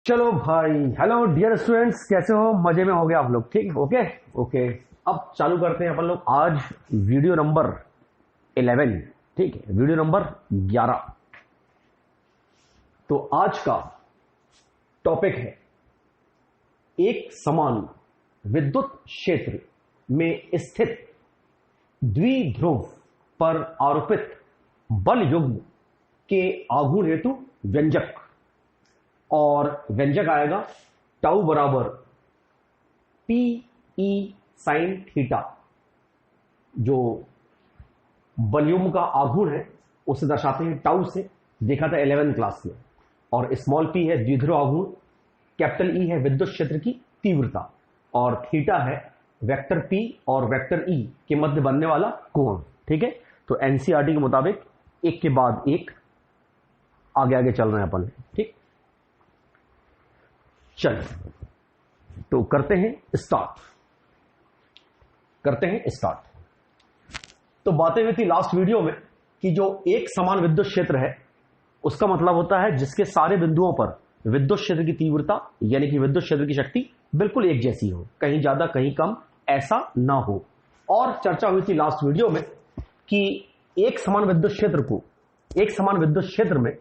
चलो भाई, hello dear students, कैसे हो? मजे में हो गए आप लोग? ठीक, ओके ओके। अब चालू करते हैं अपन लोग आज वीडियो नंबर 11। ठीक है, वीडियो नंबर 11। तो आज का टॉपिक है एक समान विद्युत क्षेत्र में स्थित द्विध्रुव पर आरोपित बल युग्म के आघूर्ण हेतु व्यंजक। और व्यंजक आएगा टाउ बराबर पी ई साइन थीटा। जो बलयुग्म का आघूर्ण है उसे दर्शाते हैं टाउ से, देखा था 11th क्लास में। और स्मॉल पी है द्विध्रुव आघूर्ण, कैपिटल ई है विद्युत क्षेत्र की तीव्रता, और थीटा है वेक्टर पी और वेक्टर ई के मध्य बनने वाला कोण। ठीक है, तो एनसीईआरटी के मुताबिक एक के बाद एक आगे आगे चल रहे हैं अपन। ठीक, चल तो करते हैं स्टार्ट। तो बातें हुई थी लास्ट वीडियो में कि जो एक समान विद्युत क्षेत्र है उसका मतलब होता है जिसके सारे बिंदुओं पर विद्युत क्षेत्र की तीव्रता यानी कि विद्युत क्षेत्र की शक्ति बिल्कुल एक जैसी हो, कहीं ज्यादा कहीं कम ऐसा ना हो। और चर्चा हुई थी लास्ट वीडियो में कि एक समान विद्युत क्षेत्र में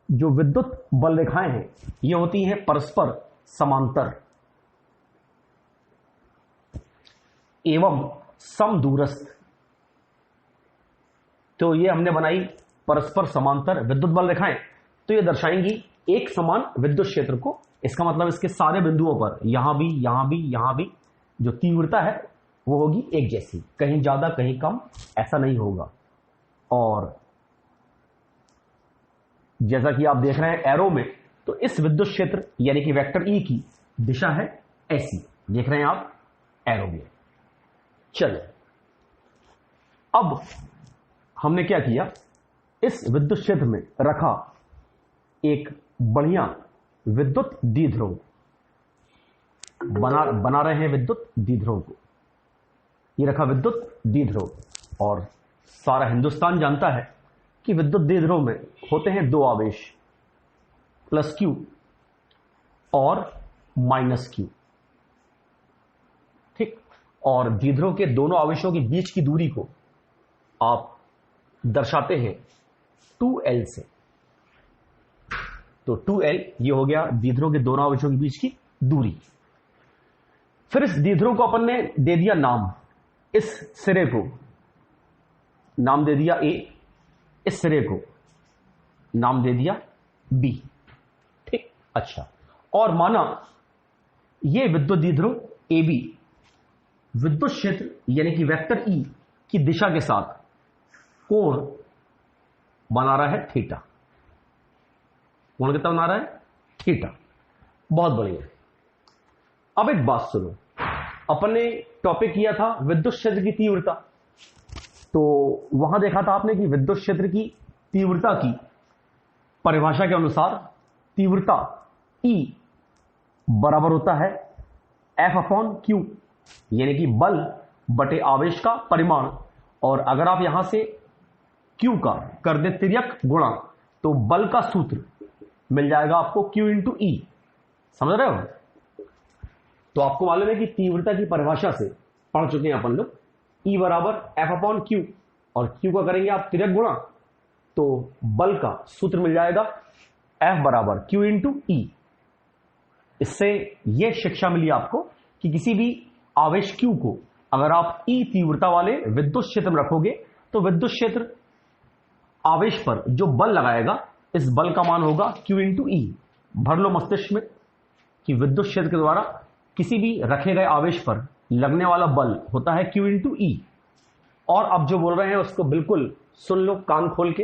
जो विद्युत बल रेखाएं हैं ये होती हैं परस्पर समांतर एवं समदूरस्थ। तो ये हमने बनाई परस्पर समांतर विद्युत बल रेखाएं, तो ये दर्शाएंगी एक समान विद्युत क्षेत्र को। इसका मतलब इसके सारे बिंदुओं पर यहां भी जो तीव्रता है वो होगी एक जैसी, कहीं ज्यादा कहीं कम ऐसा नहीं होगा। और जैसा कि आप देख रहे हैं एरो में, तो इस विद्युत क्षेत्र यानी कि वेक्टर ई की दिशा है ऐसी, देख रहे हैं आप एरो में। चलो, अब हमने क्या किया, इस विद्युत क्षेत्र में रखा एक बढ़िया विद्युत द्विध्रुव, बना रहे हैं विद्युत द्विध्रुव को। ये रखा विद्युत द्विध्रुव, और सारा हिंदुस्तान जानता है कि विद्युत द्विध्रुव में होते हैं दो आवेश, प्लस क्यू और माइनस क्यू। ठीक, और द्विध्रुव के दोनों आवेशों के बीच की दूरी को आप दर्शाते हैं 2L से। तो 2L ये हो गया द्विध्रुव के दोनों आवेशों के बीच की दूरी। फिर इस द्विध्रुव को अपन ने दे दिया नाम, इस सिरे को नाम दे दिया A, इस सिरे को नाम दे दिया B। ठीक, अच्छा, और माना ये विद्युत द्विध्रुव AB विद्युत क्षेत्र यानी कि वेक्टर E की दिशा के साथ कोण बना रहा है थीटा। कोण कितना बना रहा है? थीटा। बहुत बढ़िया। अब एक बात सुनो, अपन ने टॉपिक किया था विद्युत क्षेत्र की तीव्रता। तो वहां देखा था आपने कि विद्युत क्षेत्र की तीव्रता की परिभाषा के अनुसार तीव्रता E बराबर होता है F/Q, यानी कि बल बटे आवेश का परिमाण। और अगर आप यहां से Q का कर दे तिर्यक गुणा, तो बल का सूत्र मिल जाएगा आपको Q × E। समझ रहे हो? तो आपको मालूम है कि तीव्रता की परिभाषा से पढ़ चुके हैं अपन लोग, E बराबर F/Q, और Q का करेंगे आप तिर्यक गुणा, तो बल का सूत्र मिल जाएगा F बराबर Q × E। इससे यह शिक्षा मिली आपको कि किसी भी आवेश Q को अगर आप E तीव्रता वाले विद्युत क्षेत्र में रखोगे तो विद्युत क्षेत्र आवेश पर जो बल लगाएगा, इस बल का मान होगा Q × E। भर लो मस्तिष्क में कि विद्युत क्षेत्र के द्वारा किसी भी रखे गए आवेश पर लगने वाला बल होता है Q × E। और अब जो बोल रहे हैं उसको बिल्कुल सुन लो कान खोल के।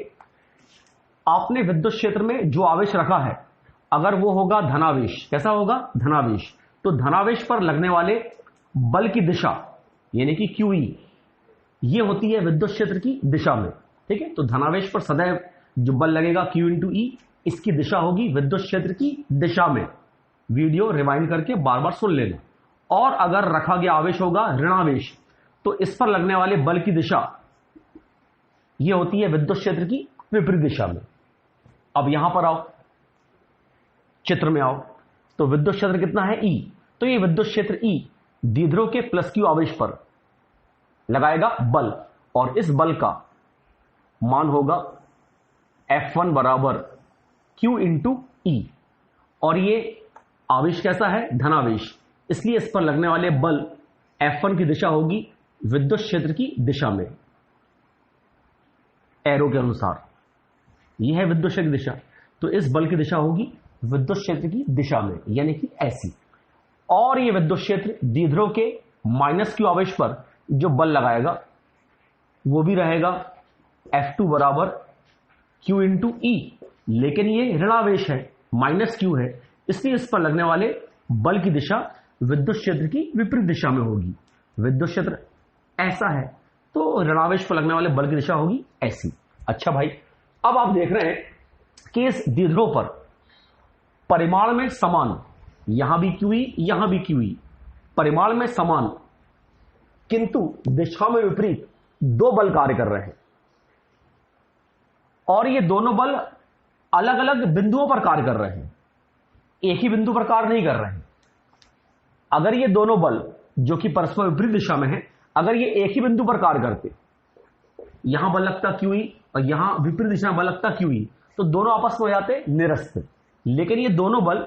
आपने विद्युत क्षेत्र में जो आवेश रखा है, अगर वो होगा धनावेश, कैसा होगा? धनावेश, तो धनावेश पर लगने वाले बल की दिशा यानी कि QE ये होती है विद्युत क्षेत्र की दिशा में। ठीक है, तो धनावेश पर सदैव जो बल लगेगा Q × E, इसकी दिशा होगी विद्युत क्षेत्र की दिशा में। वीडियो रिवाइंड करके बार बार सुन लेना। और अगर रखा गया आवेश होगा ऋणावेश, तो इस पर लगने वाले बल की दिशा ये होती है विद्युत क्षेत्र की विपरीत दिशा में। अब यहां पर आओ, चित्र में आओ। तो विद्युत क्षेत्र कितना है E, तो ये विद्युत क्षेत्र E द्विध्रुव के प्लस क्यू आवेश पर लगाएगा बल, और इस बल का मान होगा F1 बराबर Q इंटू E, और ये आवेश कैसा है, धनावेश, इसलिए इस पर लगने वाले बल F1 की दिशा होगी विद्युत क्षेत्र की दिशा में, एरो के अनुसार। यह है विद्युत क्षेत्र की दिशा, तो इस बल की दिशा होगी विद्युत क्षेत्र की दिशा में, यानी कि ऐसी। और ये विद्युत क्षेत्र द्विध्रुव के माइनस क्यू आवेश पर जो बल लगाएगा वो भी रहेगा F2 बराबर Q इंटू E, लेकिन ये ऋणावेश है, माइनस क्यू है, इसलिए इस पर लगने वाले बल की दिशा विद्युत क्षेत्र की विपरीत दिशा में होगी। विद्युत क्षेत्र ऐसा है तो ऋणावेश पर लगने वाले बल की दिशा होगी ऐसी। अच्छा भाई, अब आप देख रहे हैं कि इस द्विध्रुव पर परिमाण में समान, यहां भी QE यहां भी QE, परिमाण में समान किंतु दिशा में विपरीत दो बल कार्य कर रहे हैं, और ये दोनों बल अलग अलग बिंदुओं पर कार्य कर रहे हैं, एक ही बिंदु पर कार्य नहीं कर रहे हैं। अगर ये दोनों बल जो कि परस्पर विपरीत दिशा में है, अगर ये एक ही बिंदु पर कार्य करते, यहां बल लगता QE और यहां विपरीत दिशा में बल लगता QE, तो दोनों आपस में हो जाते निरस्त। लेकिन ये दोनों बल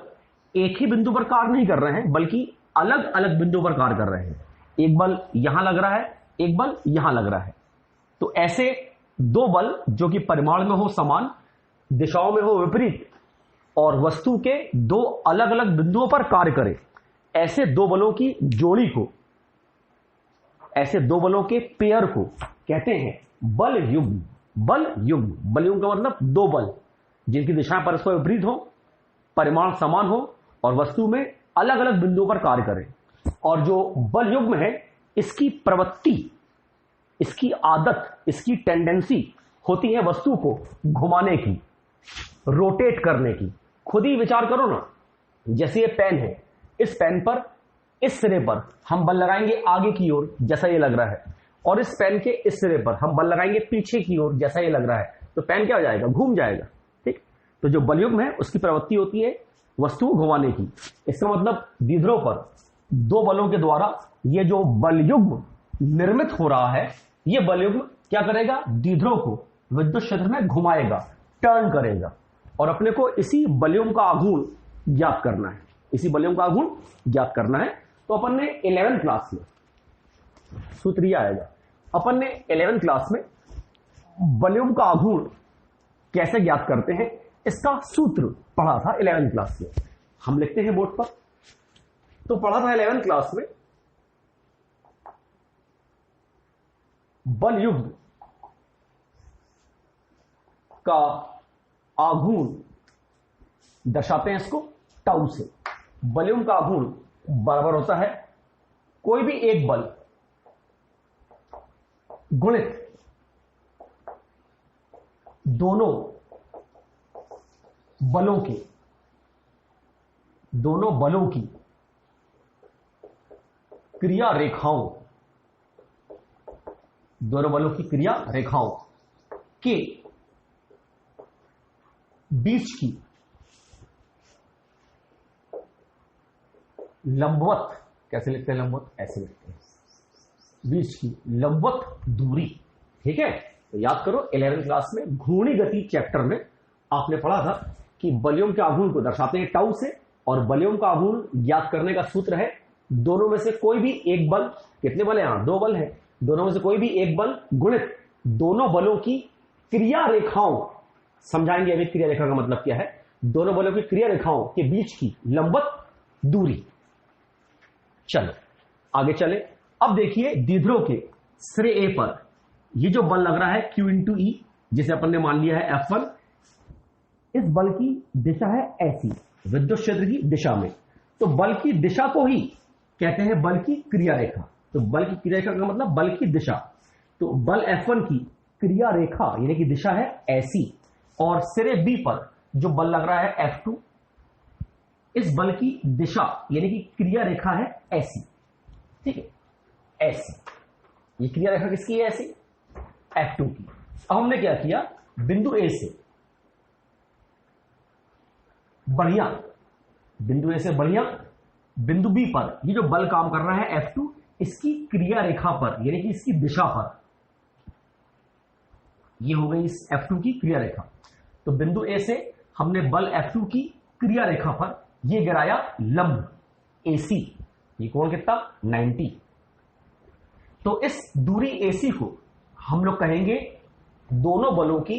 एक ही बिंदु पर कार्य नहीं कर रहे हैं, बल्कि अलग अलग बिंदु पर कार्य कर रहे हैं। एक बल यहां लग रहा है, एक बल यहां लग रहा है। तो ऐसे दो बल जो कि परिमाण में हो समान, दिशाओं में हो विपरीत, और वस्तु के दो अलग अलग बिंदुओं पर कार्य करे, ऐसे दो बलों की जोड़ी को, ऐसे दो बलों के पेयर को कहते हैं बल युग्म। बल युग्म, बल युग्म का मतलब दो बल जिनकी दिशाएं परस्पर विपरीत हो, परिमाण समान हो और वस्तु में अलग अलग बिंदुओं पर कार्य करें। और जो बल युग्म है, इसकी प्रवृत्ति, इसकी आदत, इसकी टेंडेंसी होती है वस्तु को घुमाने की, रोटेट करने की। खुद ही विचार करो ना, जैसे ये पेन है, इस पेन पर इस सिरे पर हम बल लगाएंगे आगे की ओर जैसा ये लग रहा है, और इस पेन के इस सिरे पर हम बल लगाएंगे पीछे की ओर जैसा ये लग रहा है, तो पेन क्या हो जाएगा, घूम जाएगा। ठीक, तो जो बल युग्म है उसकी प्रवृत्ति होती है वस्तु को घुमाने की। इसका मतलब द्विध्रुव पर दो बलों के द्वारा ये जो बल युग्म निर्मित हो रहा है, ये बल युग्म क्या करेगा, द्विध्रुव को विद्युत क्षेत्र में घुमाएगा, टर्न करेगा, और अपने को इसी बल युग्म का आघूर्ण ज्ञात करना है, इसी बल युग्म का आघूर्ण ज्ञात करना है। तो अपन ने 11th क्लास में सूत्र यह आएगा, अपन ने 11th क्लास में बल युग्म का आघूर्ण कैसे ज्ञात करते हैं इसका सूत्र पढ़ा था 11th क्लास में। हम लिखते हैं बोर्ड पर, तो पढ़ा था 11th क्लास में बल युग्म का आघूर्ण दर्शाते हैं इसको टाउ से। बल युग्म का आघूर्ण बराबर होता है कोई भी एक बल गुणित दोनों बलों की क्रिया रेखाओं, दोनों बलों की क्रिया रेखाओं के बीच की लंबवत, कैसे लिखते हैं लंबवत, ऐसे लिखते हैं, बीच की लंबवत दूरी। ठीक है, तो याद करो 11th क्लास में घूर्णी गति चैप्टर में आपने पढ़ा था कि बल युग्म के आघूर्ण को दर्शाते हैं टाउ से, और बल युग्म का आघूर्ण ज्ञात करने का सूत्र है दोनों में से कोई भी एक बल, कितने बल है, यहां दो बल है, दोनों में से कोई भी एक बल गुणित दोनों बलों की क्रिया रेखाओं। समझाएंगे अभी क्रिया रेखा का मतलब क्या है, दोनों बलों की क्रिया रेखाओं के बीच की लंबवत दूरी। चलो आगे चले। अब देखिए द्विध्रुव के सिरे ए पर ये जो बल लग रहा है Q इंटू E, जिसे अपन ने मान लिया है F1, इस बल की दिशा है ऐसी, विद्युत क्षेत्र की दिशा में। तो बल की दिशा को ही कहते हैं बल की क्रिया रेखा। तो बल की क्रिया रेखा का मतलब बल की दिशा। तो बल F1 की क्रिया रेखा यानी कि दिशा है ऐसी, और सिरे B पर जो बल लग रहा है F2, इस बल की दिशा यानी कि क्रिया रेखा है ऐसी। ठीक है, ऐसी, ये क्रिया रेखा किसकी है, ऐसी, F2 की। अब हमने क्या किया, बिंदु A से बढ़िया बिंदु ए से बढ़िया, बिंदु बी पर ये जो बल काम कर रहा है F2, इसकी क्रिया रेखा पर यानी कि इसकी दिशा पर, ये हो गई इस F2 की क्रिया रेखा। तो बिंदु ए से हमने बल F2 की क्रिया रेखा पर ये गिराया लंब AC, ये कोण कितना 90। तो इस दूरी AC को हम लोग कहेंगे दोनों बलों की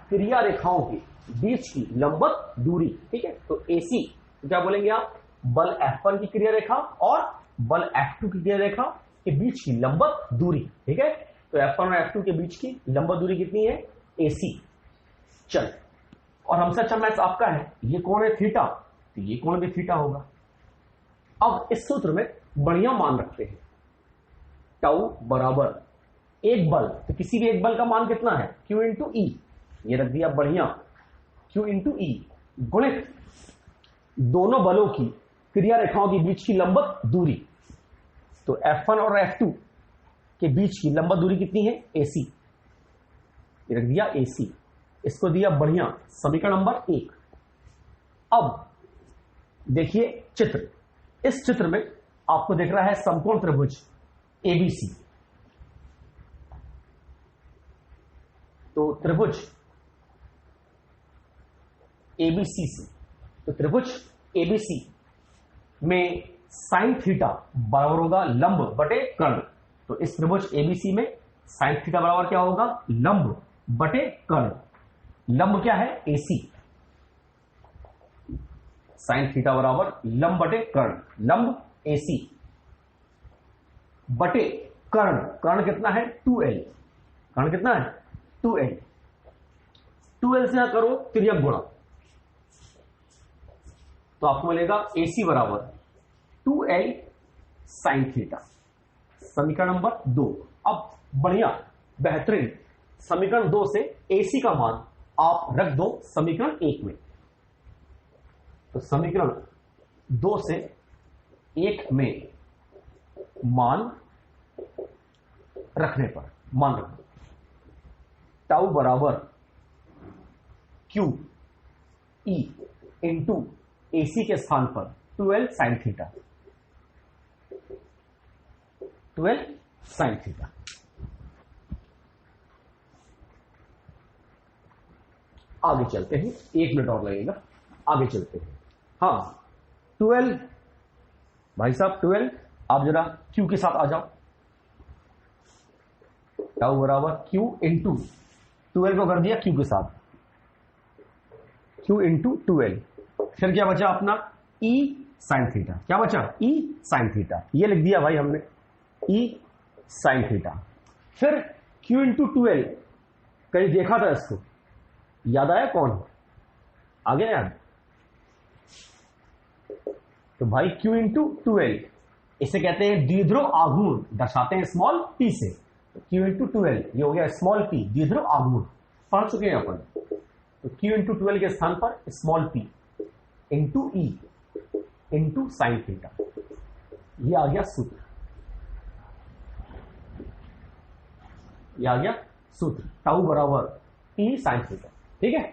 क्रिया रेखाओं के बीच की लंबवत दूरी, ठीक है। तो AC क्या बोलेंगे आप, बल F1 की क्रिया रेखा और बल F2 की क्रिया रेखा के बीच की लंबवत दूरी, ठीक है। तो F1 और F2 के बीच की लंबवत दूरी कितनी है, AC। चल, और हमसे अच्छा मैथ्स आपका है, ये कोण है थीटा, तो ये कोण भी थीटा होगा। अब इस सूत्र में बढ़िया मान रखते हैं, टाउ बराबर एक बल, तो किसी भी एक बल का मान कितना है, Q इंटू ई, ये रख दिया बढ़िया, Q इंटू ई गुणित दोनों बलों की क्रिया रेखाओं के बीच की लंबवत दूरी। तो F1 और F2 के बीच की लंबवत दूरी कितनी है, AC, ये रख दिया AC, इसको दिया बढ़िया समीकरण नंबर 1। अब देखिए चित्र, इस चित्र में आपको दिख रहा है समकोण त्रिभुज ABC। तो त्रिभुज ABC से, तो त्रिभुज ABC में साइन थीटा बराबर होगा लंब बटे कर्ण। तो इस त्रिभुज ABC में साइन थीटा बराबर क्या होगा, लंब बटे कर्ण। लंब क्या है, AC, साइन थीटा बराबर लंब बटे कर्ण, लंब AC बटे कर्ण, कर्ण कितना है 2L, कर्ण कितना है 2L, 2L से करो तिर्यक गुणा, तो आपको मिलेगा AC बराबर 2L साइन थीटा, समीकरण नंबर 2। अब बढ़िया बेहतरीन समीकरण 2 से AC का मान आप रख दो समीकरण 1 में। तो समीकरण 2 से 1 में मान रखने पर, मान रखो टाउ बराबर Q E इंटू AC के स्थान पर 12 साइन थीटा, 12 साइन थीटा। आगे चलते हैं, 1 मिनट और लगेगा, आगे चलते हैं। हाँ 12 भाई साहब 12, आप जरा Q के साथ आ जाओ, टाउ बराबर Q इंटू 12 को कर दिया Q के साथ, Q इंटू 12, फिर क्या बचा अपना E साइन थीटा, क्या बचा E साइन थीटा, ये लिख दिया भाई हमने E साइन थीटा। फिर Q इंटू 12, कहीं देखा था इसको, याद आया कौन, आ गया याद। तो भाई Q इंटू 12, इसे कहते हैं द्विध्रुव आघूर्ण, दर्शाते हैं स्मॉल p से। तो Q इंटू 12 ये हो गया स्मॉल p, द्विध्रुव आघूर्ण पढ़ चुके हैं अपन। तो Q इंटू 12 के स्थान पर small p into E into sine theta, ये आ गया सूत्र, ये आ गया सूत्र, टाउ बराबर P साइन थीटा, ठीक है।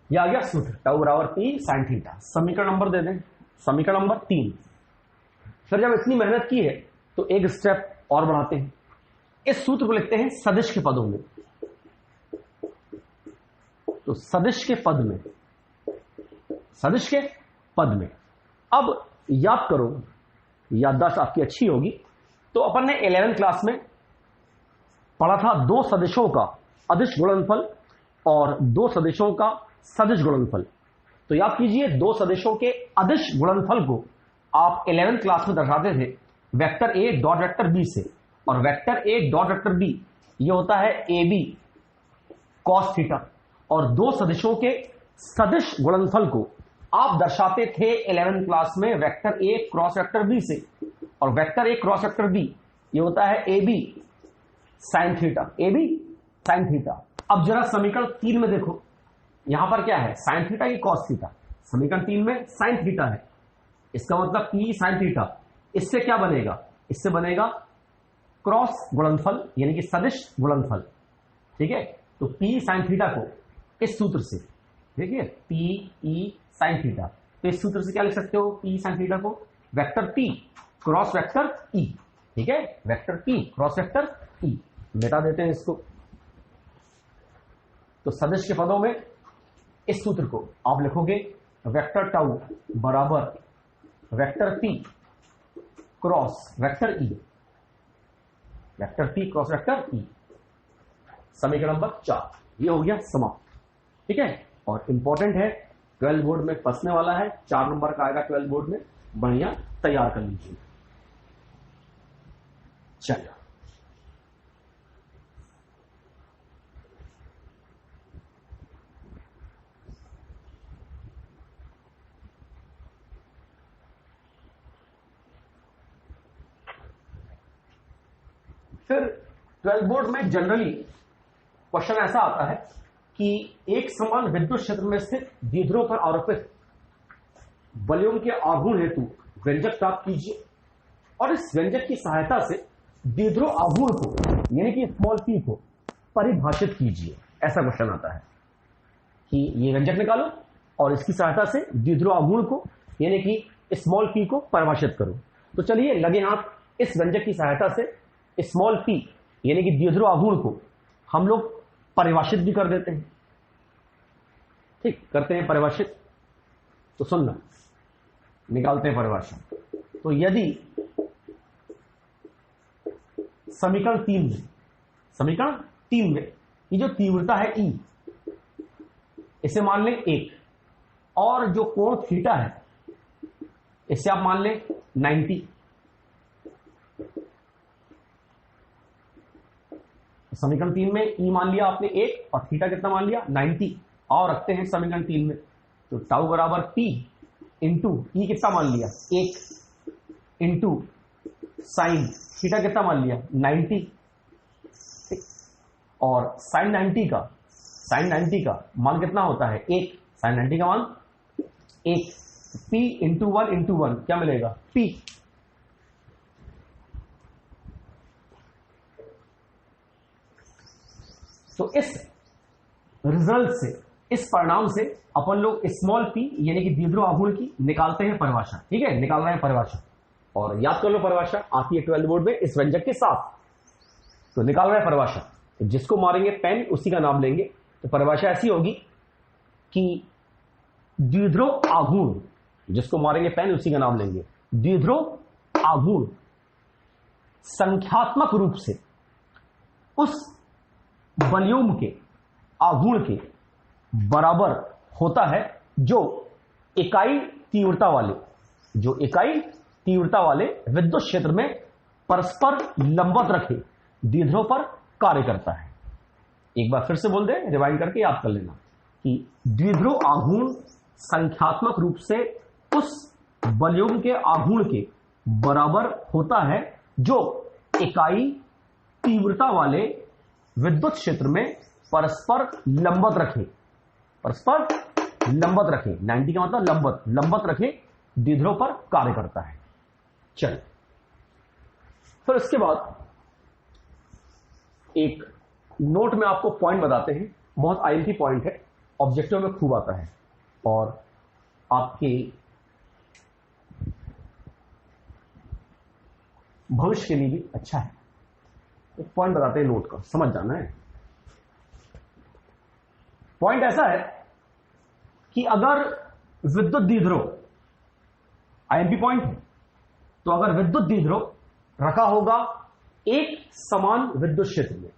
ये आ गया सूत्र, टाउ बराबर P साइन थीटा। समीकरण नंबर दे दें, समीकरण नंबर 3। फिर जब इतनी मेहनत की है तो एक स्टेप और बढ़ाते हैं, इस सूत्र को लिखते हैं सदिश के पदों में। तो सदिश के पद में, सदिश के पद में, अब याद करो, याददाश्त आपकी अच्छी होगी। तो अपन ने 11th क्लास में पढ़ा था दो सदिशों का अदिश गुणनफल और दो सदिशों का सदिश गुणनफल। तो याद कीजिए, दो सदिशों के अदिश गुणनफल को आप 11th क्लास में दर्शाते थे vector A dot vector B से, और vector A dot vector B ये होता है ए बी कॉस थीटा, और दो सदिशों के सदिश गुणनफल को आप दर्शाते थे 11th क्लास में vector A cross vector B से, और vector A cross vector B ये होता है A B sine theta, A B sine theta. अब जरा समीकरण 3 में देखो, यहां पर क्या है, साइन थीटा की कॉस थीटा, समीकरण 3 में साइन थीटा है, इसका मतलब P साइन थीटा। इससे क्या बनेगा, इससे बनेगा क्रॉस गुणनफल यानी कि सदिश गुणनफल, ठीक है। तो P साइन थीटा को इस सूत्र से, देखिए P E साइन थीटा, तो इस सूत्र से क्या लिख सकते हो पी साइन थीटा को, vector P cross vector E, ठीक है, vector P cross vector E. मिटा देते हैं इसको। तो सदिश के पदों में इस सूत्र को आप लिखोगे वेक्टर टाउ बराबर vector P cross vector E, vector P cross vector E, समीकरण नंबर 4। ये हो गया समाप्त, ठीक है। और इंपॉर्टेंट है, 12 बोर्ड में फंसने वाला है, 4 नंबर का आएगा 12 बोर्ड में, बढ़िया तैयार कर लीजिए। चलो फिर 12 बोर्ड में जनरली क्वेश्चन ऐसा आता है कि एक समान विद्युत क्षेत्र में स्थित द्विध्रुव पर आरोपित बलों के आघूर्ण हेतु व्यंजक प्राप्त कीजिए और इस व्यंजक की सहायता से द्विध्रुव आघूर्ण को यानी कि स्मॉल पी को परिभाषित कीजिए। ऐसा क्वेश्चन आता है कि ये व्यंजक निकालो और इसकी सहायता से द्विध्रुव आघूर्ण को यानी कि स्मॉल पी को परिभाषित करो। तो चलिए लगे हाथ, इस व्यंजक की सहायता से स्मॉल पी यानी कि द्विध्रुव आघूर्ण को हम लोग परिभाषित भी कर देते हैं। ठीक, करते हैं परिभाषित। तो सुनना, निकालते हैं परिभाषा। तो यदि समीकरण 3 में ये जो तीव्रता है E, इसे मान लें 1, और जो कोण थीटा है इसे आप मान लें 90। समीकरण 3 में E मान लिया आपने 1 और थीटा कितना मान लिया 90, और रखते हैं समीकरण 3 में। तो टाउ बराबर P इंटू E कितना मान लिया 1 इंटू साइन थीटा कितना मान लिया 90, और साइन 90 का मान कितना होता है 1, साइन 90 का मान 1, P इंटू 1 क्या मिलेगा P। तो इस रिजल्ट से, इस परिणाम से अपन लोग स्मॉल p यानी कि द्विध्रुव आघूर्ण की निकालते हैं परिभाषा। ठीक है, निकाल रहे हैं परिभाषा, और याद कर लो परिभाषा आती है 12 बोर्ड में इस व्यंजक के साथ। तो निकाल रहे हैं परिभाषा, तो जिसको मारेंगे पेन उसी का नाम लेंगे। तो परिभाषा ऐसी होगी कि द्विध्रुव आघूर्ण, जिसको मारेंगे पेन उसी का नाम लेंगे, द्विध्रुव आघूर्ण संख्यात्मक रूप से उस बलयूम के आघूर्ण के बराबर होता है जो इकाई तीव्रता वाले विद्युत क्षेत्र में परस्पर लंबवत रखे द्विध्रुव पर कार्य करता है। एक बार फिर से बोल दे, रिवाइंड करके याद कर लेना कि द्विध्रुव आघूर्ण संख्यात्मक रूप से उस बलयूम के आघूर्ण के बराबर होता है जो इकाई तीव्रता वाले विद्युत क्षेत्र में परस्पर लंबवत रखे 90 का मतलब लंबवत रखे द्विध्रुव पर कार्य करता है। चल, फिर इसके बाद एक नोट में आपको पॉइंट बताते हैं, बहुत आईएमपी पॉइंट है, ऑब्जेक्टिव में खूब आता है और आपके भविष्य के लिए भी अच्छा है। एक पॉइंट बताते हैं नोट का, समझ जाना है। पॉइंट ऐसा है कि अगर विद्युत द्विध्रुव आईएमपी पॉइंट है, तो अगर विद्युत द्विध्रुव रखा होगा एक समान विद्युत क्षेत्र में,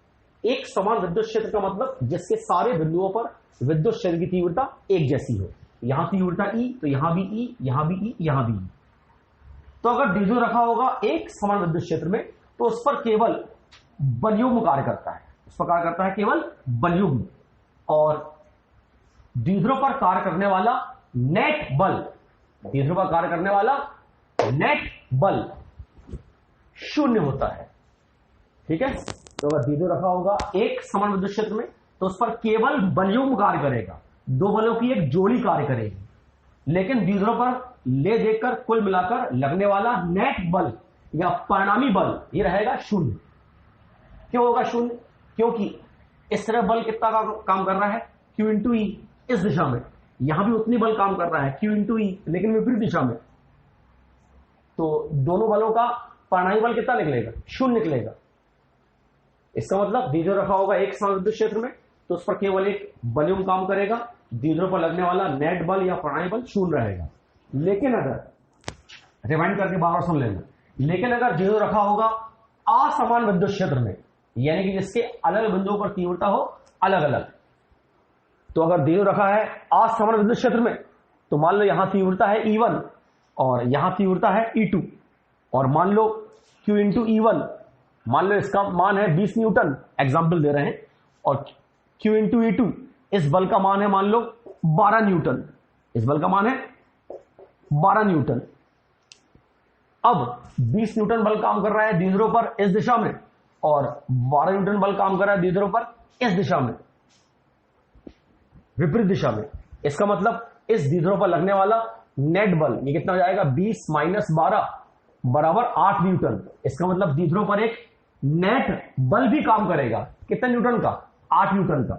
एक समान विद्युत क्षेत्र का मतलब जिसके सारे बिंदुओं पर विद्युत क्षेत्र की तीव्रता एक जैसी हो, यहां तीव्रता E तो यहां भी E, यहां भी E, यहां भी E। तो अगर द्विध्रुव रखा होगा एक समान विद्युत क्षेत्र में, तो उस पर केवल बलयुग्म कार्य करता है, उस पर कार्य करता है केवल बलयुग्म, और द्विध्रुव पर कार्य करने वाला नेट बल, द्विध्रुव पर कार्य करने वाला नेट बल शून्य होता है। ठीक है, तो अगर द्विध्रुव रखा होगा एक समान विद्युत क्षेत्र में, तो उस पर केवल बलयुग्म कार्य करेगा, दो बलों की एक जोड़ी कार्य करेगी, लेकिन द्विध्रुव पर ले देकर कुल मिलाकर लगने वाला नेट बल या परिणामी बल ये रहेगा शून्य। क्यों होगा शून्य? क्योंकि इस तरह बल कितना का काम कर रहा है Q इंटू E इस दिशा में, यहां भी उतनी बल काम कर रहा है Q इंटू ई, लेकिन विपरीत दिशा में। तो दोनों बलों का परिणामी बल कितना निकलेगा? 0 निकलेगा। इसका मतलब द्विध्रुव रखा होगा एक समान विद्युत क्षेत्र में, तो उस पर केवल एक वॉल्यूम काम करेगा, द्विध्रुव पर लगने वाला नेट बल या परिणामी बल 0 रहेगा। लेकिन अगर रिवाइंड करके बार बार सुन लेना, लेकिन अगर द्विध्रुव रखा होगा असमान विद्युत क्षेत्र में, यानी कि जिसके अलग बिंदुओं पर तीव्रता हो अलग अलग, तो अगर द्विध्रुव रखा है असमान विद्युत क्षेत्र में, तो मान लो यहां तीव्रता है E1 और यहां तीव्रता है E2, और मान लो Q इंटू E1, मान लो इसका मान है 20 न्यूटन, एग्जाम्पल दे रहे हैं, और Q इंटू E2 इस बल का मान है मान लो 12 न्यूटन, इस बल का मान है 12 न्यूटन। अब 20 न्यूटन बल काम कर रहा है द्विध्रुव पर इस दिशा में, और 12 न्यूटन बल काम कर रहा है द्विध्रुव पर इस दिशा में, विपरीत दिशा में। इसका मतलब इस द्विध्रुव पर लगने वाला नेट बल ये कितना हो जाएगा? 20 माइनस 12 बराबर 8 न्यूटन। इसका मतलब द्विध्रुव पर एक नेट बल भी काम करेगा, कितने न्यूटन का? 8 न्यूटन का।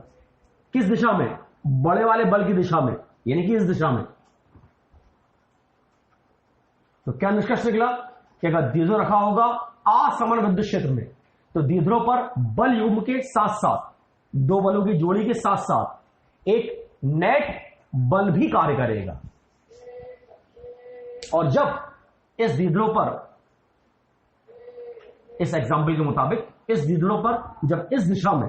किस दिशा में? बड़े वाले बल की दिशा में, यानी कि इस दिशा में। तो क्या निष्कर्ष निकला कि अगर द्विध्रुव रखा होगा असमान विद्युत क्षेत्र में, तो द्विध्रुव पर बल युग्म के साथ साथ, दो बलों की जोड़ी के साथ साथ एक नेट बल भी कार्य करेगा। और जब इस द्विध्रुव पर, इस एग्जाम्पल के मुताबिक इस द्विध्रुव पर जब इस दिशा में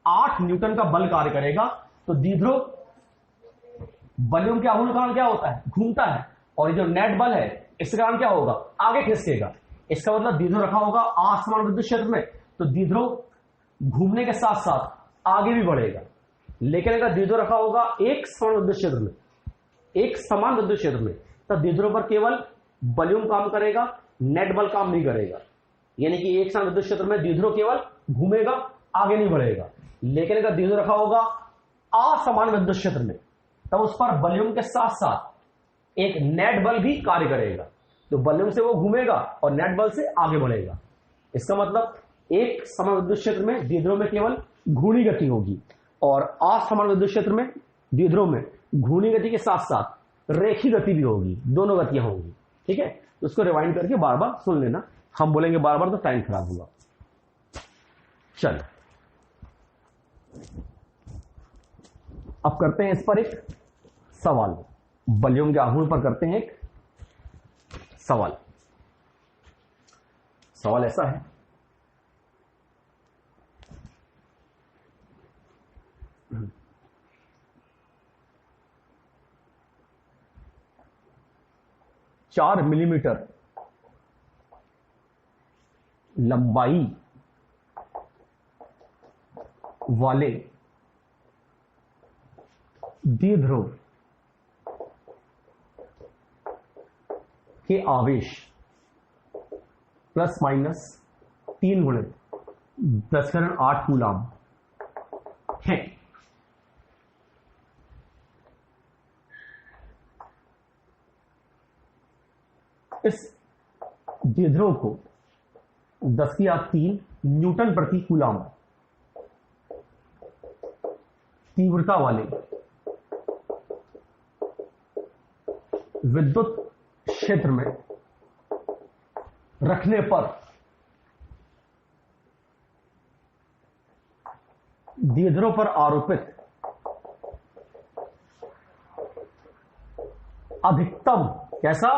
8 न्यूटन का बल कार्य करेगा, तो द्विध्रुव बलयुग्म के आघूर्ण कारण क्या होता है? घूमता है, और ये जो नेट बल है इसके कारण क्या होगा? आगे खिसकेगा। इसका मतलब द्विध्रुव रखा होगा असमान विद्युत क्षेत्र में, तो द्विध्रुव घूमने के साथ साथ आगे भी बढ़ेगा। लेकिन अगर द्विध्रुव रखा होगा एक समान विद्युत क्षेत्र में, एक समान विद्युत क्षेत्र में, तब द्विध्रुव पर केवल वॉल्यूम काम करेगा, नेट बल काम नहीं करेगा। यानी कि एक समान विद्युत क्षेत्र में द्विध्रुव केवल घूमेगा, आगे नहीं बढ़ेगा। लेकिन अगर द्विध्रुव रखा होगा असमान विद्युत क्षेत्र में, तब उस पर वॉल्यूम के साथ साथ एक नेट बल भी कार्य करेगा। तो वॉल्यूम से वो घूमेगा और नेट बल से आगे बढ़ेगा। इसका मतलब एक समान विद्युत क्षेत्र में द्विध्रुव में केवल घूर्णी गति होगी, और असमान विद्युत क्षेत्र में द्विध्रुव में घूर्णी गति के साथ साथ रेखीय गति भी होगी, दोनों गतियां होंगी। ठीक है, तो उसको रिवाइंड करके बार बार सुन लेना, हम बोलेंगे बार बार तो टाइम खराब होगा। चल अब करते हैं इस पर एक सवाल, वॉल्यूम के आघूर्ण पर करते हैं एक सवाल। सवाल ऐसा है, चार मिलीमीटर लंबाई वाले द्विध्रुव के आवेश प्लस माइनस 3 गुणित 10⁸ कूलाम है। इस द्विध्रुव को 10⁻³ न्यूटन प्रति कूलाम तीव्रता वाले विद्युत क्षेत्र में रखने पर द्विध्रुव पर आरोपित अधिकतम, कैसा?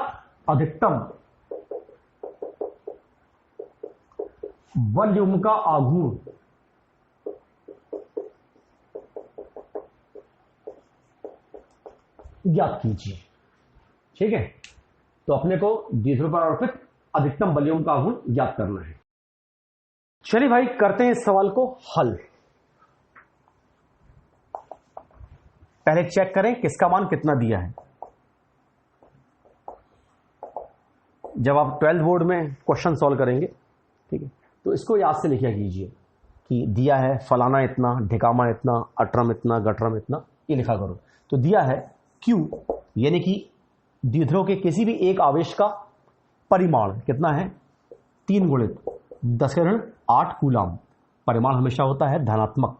अधिकतम वॉल्यूम का आघूर्ण ज्ञात कीजिए। ठीक है, तो अपने को द्विध्रुव पर आरोपित अधिकतम वॉल्यूम का आघूर्ण ज्ञात करना है। चलिए भाई करते हैं इस सवाल को हल। पहले चेक करें किसका मान कितना दिया है। जब आप 12th बोर्ड में क्वेश्चन सॉल्व करेंगे, ठीक है, तो इसको याद से लिखा कीजिए कि दिया है फलाना इतना, ढिकामा इतना, अटरम इतना, गटरम इतना, ये लिखा करो। तो दिया है Q यानी कि द्विध्रुव के किसी भी एक आवेश का परिमाण कितना है? 3 गुणित 10⁸ कूलाम। परिमाण हमेशा होता है धनात्मक।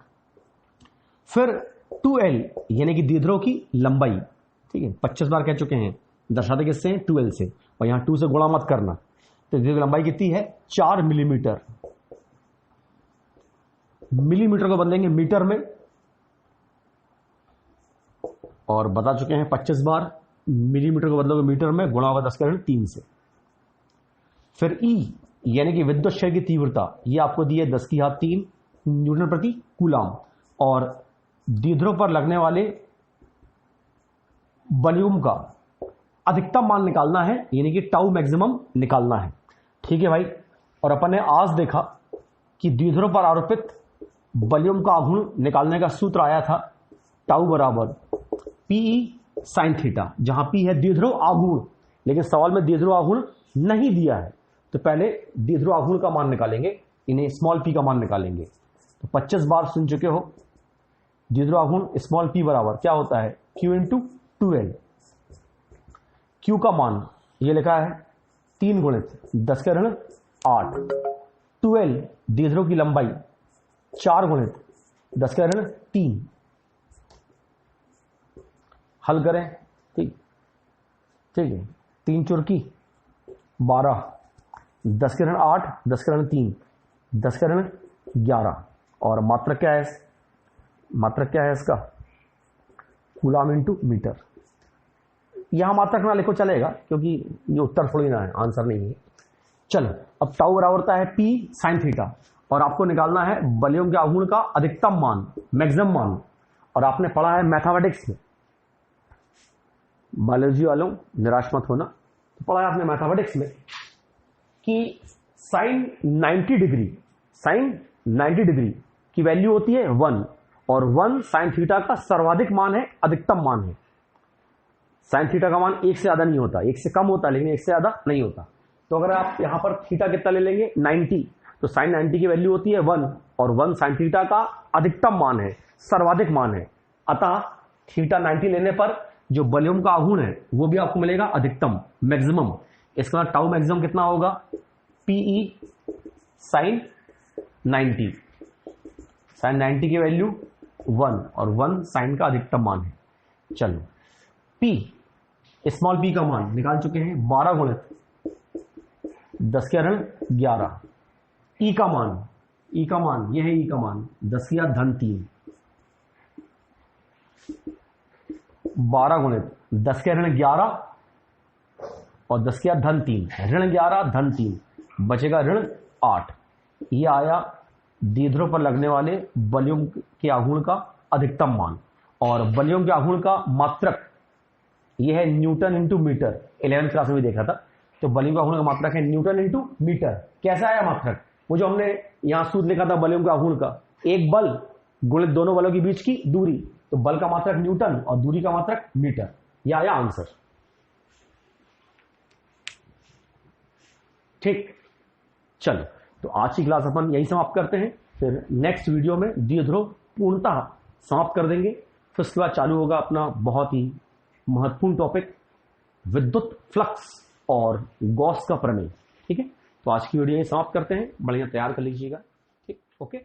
फिर 2L यानी कि द्विध्रुव की लंबाई, ठीक है, 25 बार कह चुके हैं, दर्शाते किससे हैं, 2L से, और यहां 2 से गुणा मत करना। तो द्विध्रुव की लंबाई कितनी है, 4 मिलीमीटर। मिलीमीटर को बदलेंगे मीटर में, और बता चुके हैं 25 बार, मिलीमीटर को बदलोगे मीटर में, गुणा होगा 10⁻³ से। फिर E यानी कि विद्युत क्षेत्र की तीव्रता, ये आपको दी है 10⁻³ न्यूटन प्रति कूलाम, और द्विध्रुव पर लगने वाले वॉल्यूम का अधिकतम मान निकालना है, यानी कि टाउ मैक्सिमम निकालना है। ठीक है भाई, और अपन ने आज देखा कि द्विध्रुव पर आरोपित वॉल्यूम का आघूर्ण निकालने का सूत्र आया था, टाउ बराबर पीई साइन थीटा, जहां पी है द्विध्रुव आघूर्ण, लेकिन सवाल में द्विध्रुव आघूर्ण नहीं दिया है, तो पहले द्विध्रुव आघूर्ण का मान निकालेंगे, इन्हें स्मॉल पी का मान निकालेंगे। तो 25 बार सुन चुके हो, द्विध्रुव आघूर्ण स्मॉल पी बराबर क्या होता है, Q इंटू 2L। Q का मान ये लिखा है 3 गुणित 10⁻8, 2L द्विध्रुव की लंबाई 4 गुणित 10⁻3। हल करें, ठीक ठीक है, 3 चुरकी 12, 10⁻8, 10⁻3, 10⁻11, और मात्रक क्या है, मात्रक क्या है इसका, कूलाम इंटू मीटर। यहां मात्रक ना लिखो चलेगा, क्योंकि ये उत्तर थोड़ी ना है, आंसर नहीं है। चलो, अब टाउ बराबर होता है पी साइन थीटा, और आपको निकालना है वॉल्यूम के आघूर्ण का अधिकतम मान, मैक्सिमम मान। और आपने पढ़ा है मैथमेटिक्स में, बायोलॉजी वालों निराश मत होना, तो पढ़ा है आपने मैथमेटिक्स में कि साइन 90 डिग्री, साइन 90 डिग्री की वैल्यू होती है 1, और 1 साइन थीटा का सर्वाधिक मान है, अधिकतम मान है। साइन थीटा का मान 1 से ज्यादा नहीं होता, 1 से कम होता है, लेकिन 1 से ज्यादा नहीं होता। तो अगर आप यहां पर थीटा कितना ले लेंगे, 90, तो साइन 90 की वैल्यू होती है 1, और 1 साइन थीटा का अधिकतम मान है, सर्वाधिक मान है। अतः थीटा 90 लेने पर जो वॉल्यूम का आघूर्ण है वो भी आपको मिलेगा अधिकतम, मैक्सिमम। इसका टाउ मैक्सिमम कितना होगा, पीई साइन 90, साइन 90 की वैल्यू 1, और 1 साइन का अधिकतम मान है। चलो, पी स्मॉल पी का मान निकाल चुके हैं, 12 गुणित 10⁻11। ई का मान, ई का मान यह है, ई का मान 10⁻3, 12 गुणित 10⁻11 और 10⁻3, ऋण 11 धन 3, बचेगा ऋण 8। ये आया द्विध्रुव पर लगने वाले वॉल्यूम के आघूर्ण का अधिकतम मान, और वॉल्यूम के आघूर्ण का मात्रक यह है न्यूटन इंटू मीटर, 11वीं क्लास में भी देखा था। तो वॉल्यूम का आघूर्ण का मात्रक है न्यूटन इंटू मीटर। कैसा आया मात्रक, वो जो हमने यहां सूत्र लिखा था वॉल्यूम के आघूर्ण का, एक बल गुणित दोनों बलों के बीच की दूरी, तो बल का मात्रक न्यूटन और दूरी का मात्रक मीटर। यह आया आंसर। ठीक, चलो, तो आज की क्लास अपन यही समाप्त करते हैं, फिर नेक्स्ट वीडियो में द्विध्रुव पूर्णतः समाप्त कर देंगे। फिर उसके बाद चालू होगा अपना बहुत ही महत्वपूर्ण टॉपिक, विद्युत फ्लक्स और गॉस का प्रमेय। ठीक है, तो आज की वीडियो यही समाप्त करते हैं, बढ़िया तैयार कर लीजिएगा। ठीक, ओके।